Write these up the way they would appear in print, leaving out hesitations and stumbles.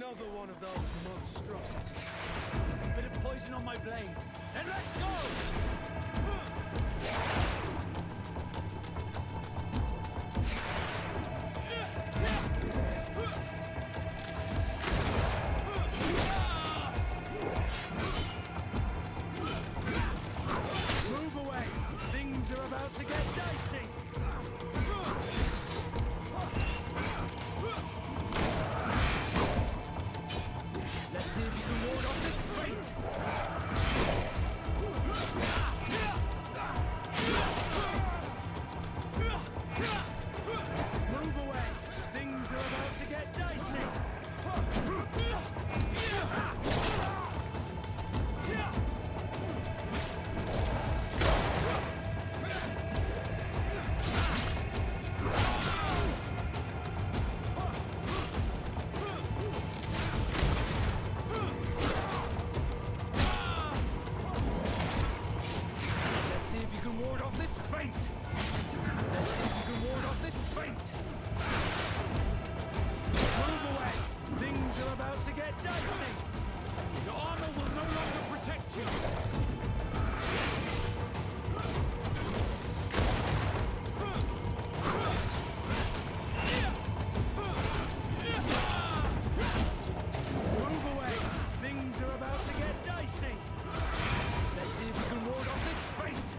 Another one of those monstrosities. Bit of poison on my blade. And let's go! Move away! Things are about to get dicey! Let's see if you can ward off this fate! Move away! Things are about to get dicey! Let's see if you can ward off this feint! Let's see if you can ward off this feint! Move away! Things are about to get dicey! Your armor will no longer protect you! Move away! Things are about to get dicey! Let's see if you can ward off this feint!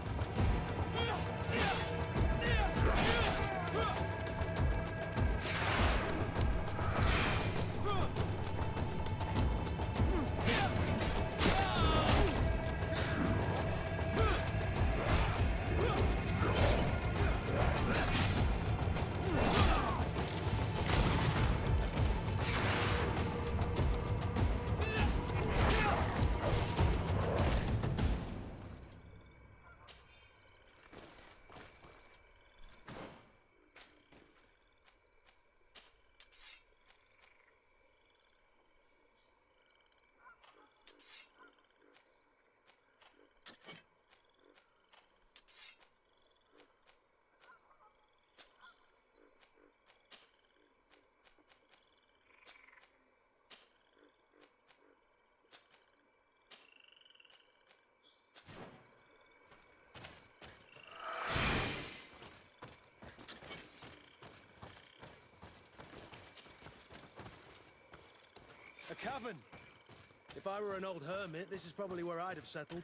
A cavern! If I were an old hermit, this is probably where I'd have settled.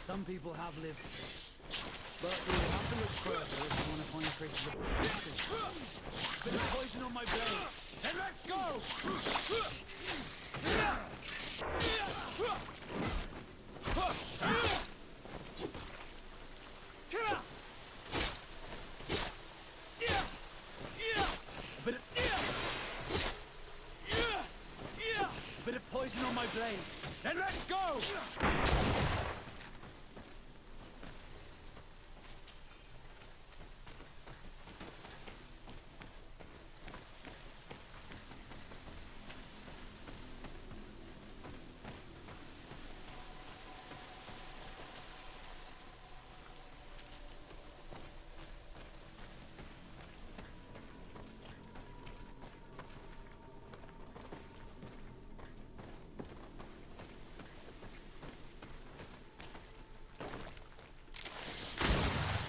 Some people have lived, but we'll have to look further if we want to find traces of blessing. Bit of poison on my blade, and let's go! Bit of poison on my blade, and let's go!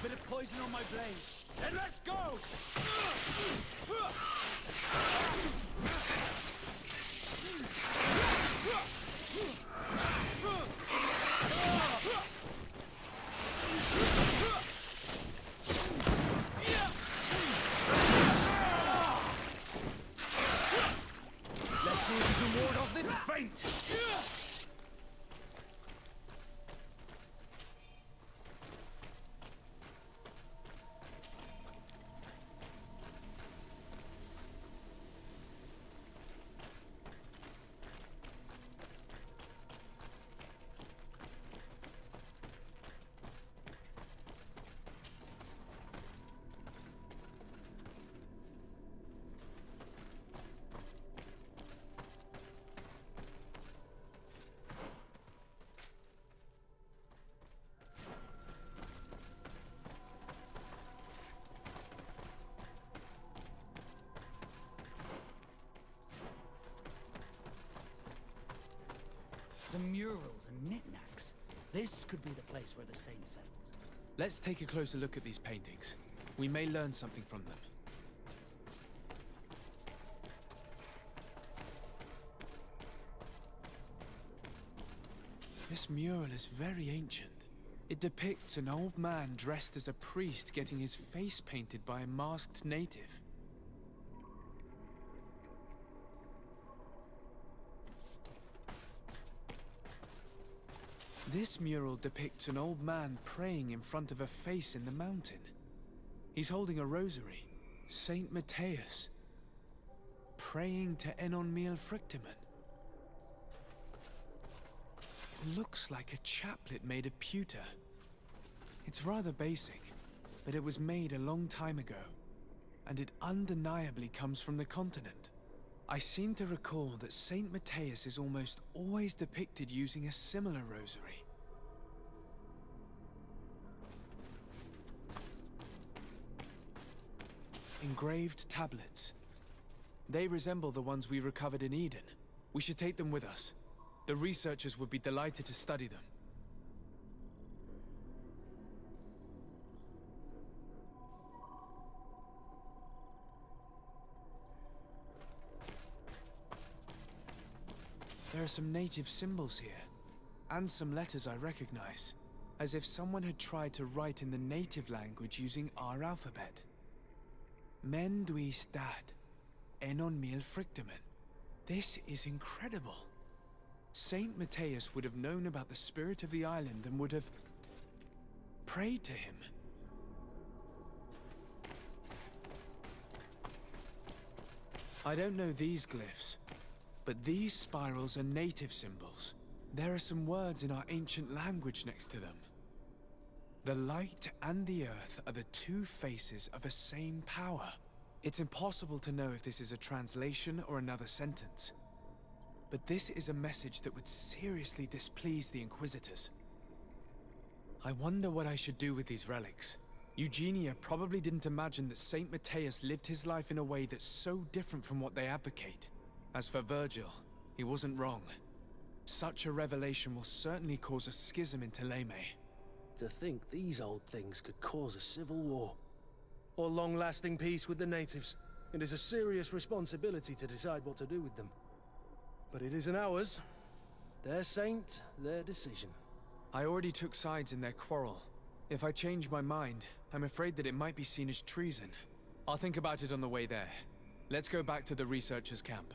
Bit of poison on my blade. And let's go! Let's see if you can ward off this feint! some murals and knickknacks. This could be the place where the saints settled. Let's take a closer look at these paintings. We may learn something from them. This mural is very ancient. It depicts an old man dressed as a priest getting his face painted by a masked native. This mural depicts an old man praying in front of a face in the mountain. He's holding a rosary. Saint Matthias. Praying to Enonmiel Frictimen. Looks like a chaplet made of pewter. It's rather basic, but it was made a long time ago, and it undeniably comes from the continent. I seem to recall that Saint Matthias is almost always depicted using a similar rosary. Engraved tablets. They resemble the ones we recovered in Eden. We should take them with us. The researchers would be delighted to study them. There are some native symbols here, and some letters I recognize, as if someone had tried to write in the native language using our alphabet. Men duis dat, Enonmiel Frictimen. This is incredible. Saint Matthias would have known about the spirit of the island and would have prayed to him. I don't know these glyphs, but these spirals are native symbols. There are some words in our ancient language next to them. The light and the earth are the two faces of a same power. It's impossible to know if this is a translation or another sentence. But this is a message that would seriously displease the Inquisitors. I wonder what I should do with these relics. Eugenia probably didn't imagine that Saint Matthias lived his life in a way that's so different from what they advocate. As for Virgil, he wasn't wrong. Such a revelation will certainly cause a schism in Thélème. To think these old things could cause a civil war. Or long-lasting peace with the natives. It is a serious responsibility to decide what to do with them. But it isn't ours. Their saint, their decision. I already took sides in their quarrel. If I change my mind, I'm afraid that it might be seen as treason. I'll think about it on the way there. Let's go back to the researchers' camp.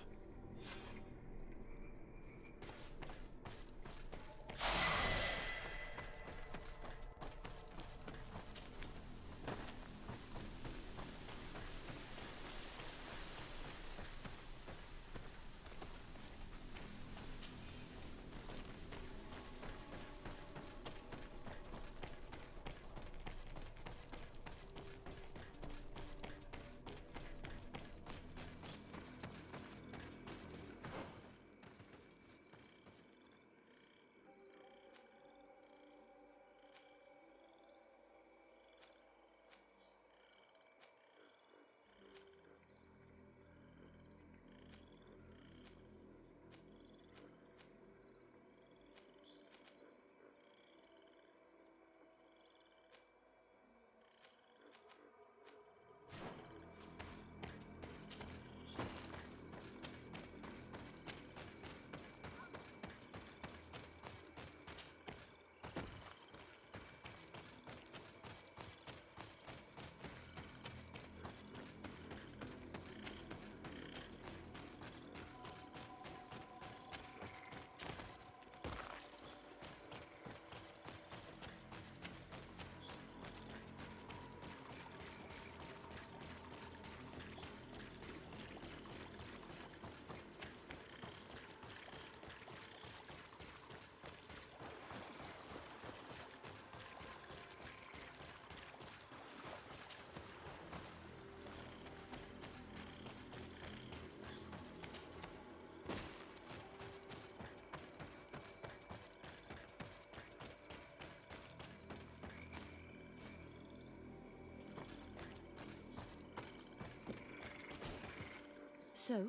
So,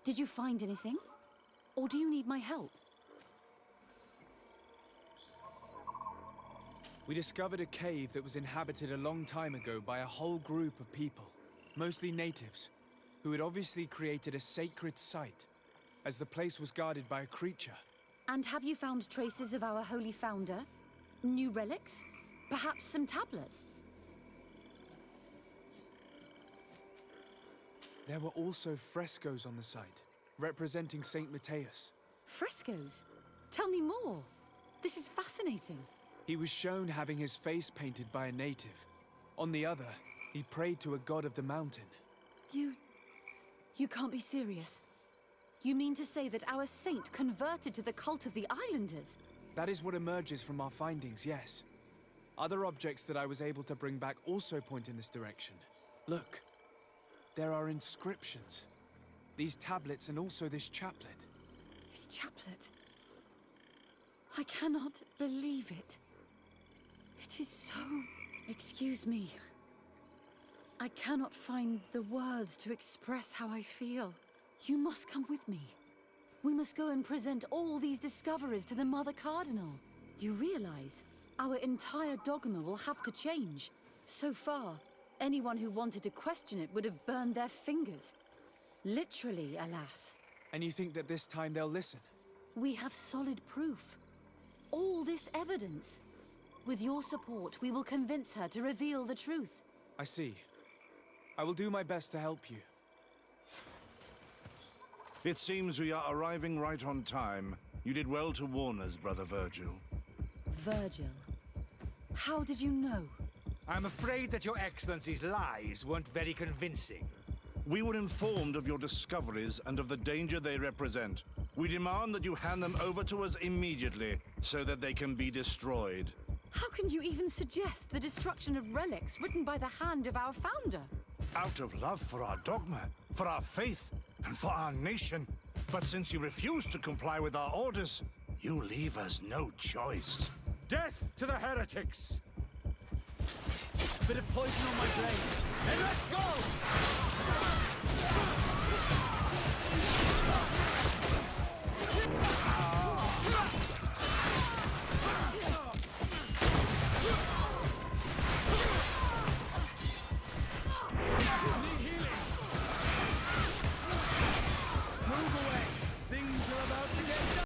did you find anything? Or do you need my help? We discovered a cave that was inhabited a long time ago by a whole group of people, mostly natives, who had obviously created a sacred site, as the place was guarded by a creature. And have you found traces of our holy founder? New relics? Perhaps some tablets? There were also frescoes on the site, representing Saint Matthias. Frescoes? Tell me more. This is fascinating. He was shown having his face painted by a native. On the other, he prayed to a god of the mountain. You can't be serious. You mean to say that our saint converted to the cult of the Islanders? That is what emerges from our findings, yes. Other objects that I was able to bring back also point in this direction. Look, there are inscriptions. These tablets and also this chaplet. His chaplet. I cannot believe it. It is so... Excuse me. I cannot find the words to express how I feel. You must come with me. We must go and present all these discoveries to the Mother Cardinal. You realize our entire dogma will have to change. So far, anyone who wanted to question it would have burned their fingers. Literally, alas. And you think that this time they'll listen? We have solid proof. All this evidence. With your support, we will convince her to reveal the truth. I see. I will do my best to help you. It seems we are arriving right on time. You did well to warn us, Brother Virgil. Virgil. How did you know? I'm afraid that your Excellency's lies weren't very convincing. We were informed of your discoveries and of the danger they represent. We demand that you hand them over to us immediately, so that they can be destroyed. How can you even suggest the destruction of relics written by the hand of our founder? Out of love for our dogma, for our faith, and for our nation. But since you refuse to comply with our orders, you leave us no choice. Death to the heretics! Bit of poison on my blade. And let's go!